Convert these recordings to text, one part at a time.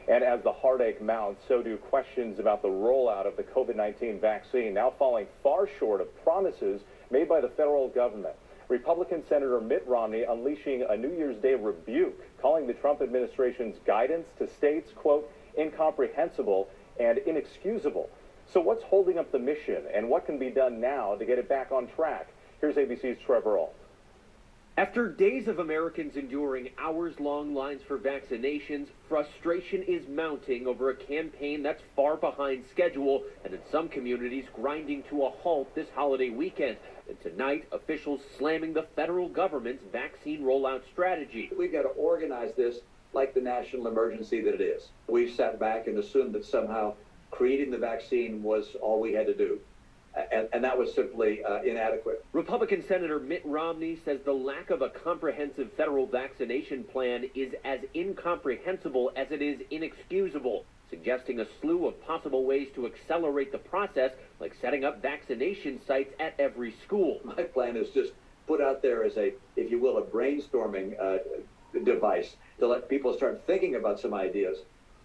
And as the heartache mounts, so do questions about the rollout of the COVID-19 vaccine, now falling far short of promises made by the federal government. Republican Senator Mitt Romney unleashing a New Year's Day rebuke, calling the Trump administration's guidance to states, quote, incomprehensible and inexcusable. So what's holding up the mission, and what can be done now to get it back on track? Here's ABC's Trevor Ault. After days of Americans enduring hours-long lines for vaccinations, frustration is mounting over a campaign that's far behind schedule and in some communities grinding to a halt this holiday weekend. And tonight, officials slamming the federal government's vaccine rollout strategy. We've got to organize this like the national emergency that it is. We've sat back and assumed that somehow creating the vaccine was all we had to do. And that was simply inadequate. Republican Senator Mitt Romney says the lack of a comprehensive federal vaccination plan is as incomprehensible as it is inexcusable, suggesting a slew of possible ways to accelerate the process, like setting up vaccination sites at every school. My plan is just put out there as a, if you will, a brainstorming device to let people start thinking about some ideas.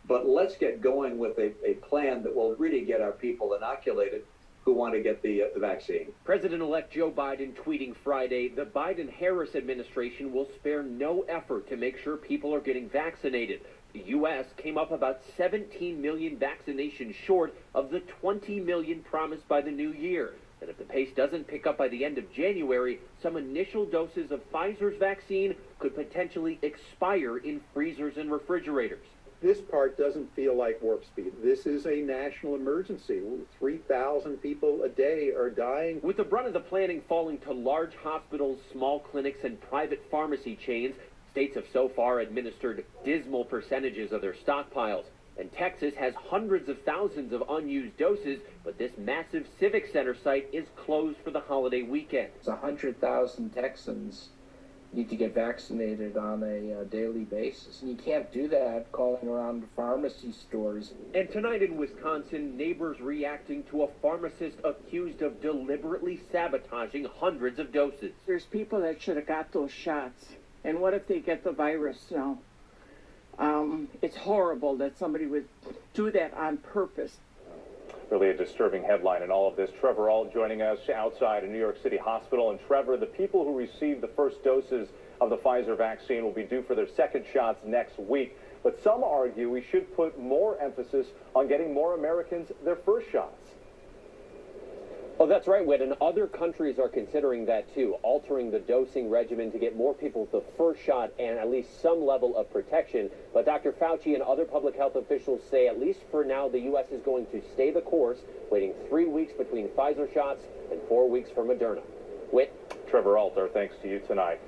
But let's get going with a plan that will really get our people inoculated who want to get the vaccine. President-elect Joe Biden tweeting Friday, the Biden-Harris administration will spare no effort to make sure people are getting vaccinated. The U.S. came up about 17 million vaccinations short of the 20 million promised by the new year. And if the pace doesn't pick up by the end of January, some initial doses of Pfizer's vaccine could potentially expire in freezers and refrigerators. This part doesn't feel like warp speed. This is a national emergency. 3,000 people a day are dying. With the brunt of the planning falling to large hospitals, small clinics, and private pharmacy chains, states have so far administered dismal percentages of their stockpiles. And Texas has hundreds of thousands of unused doses, but this massive civic center site is closed for the holiday weekend. 100,000 Texans need to get vaccinated on a daily basis. And you can't do that calling around pharmacy stores. And tonight in Wisconsin, neighbors reacting to a pharmacist accused of deliberately sabotaging hundreds of doses. There's people that should have got those shots. And what if they get the virus now? It's horrible that somebody would do that on purpose. Really a disturbing headline in all of this. Trevor Ault joining us outside a New York City hospital. And Trevor, the people who received the first doses of the Pfizer vaccine will be due for their second shots next week. But some argue we should put more emphasis on getting more Americans their first shots. Oh, that's right, Whit, and other countries are considering that too, altering the dosing regimen to get more people the first shot and at least some level of protection. But Dr. Fauci and other public health officials say, at least for now, the U.S. is going to stay the course, waiting 3 weeks between Pfizer shots and 4 weeks for Moderna. Whit? Trevor Ault, our thanks to you tonight.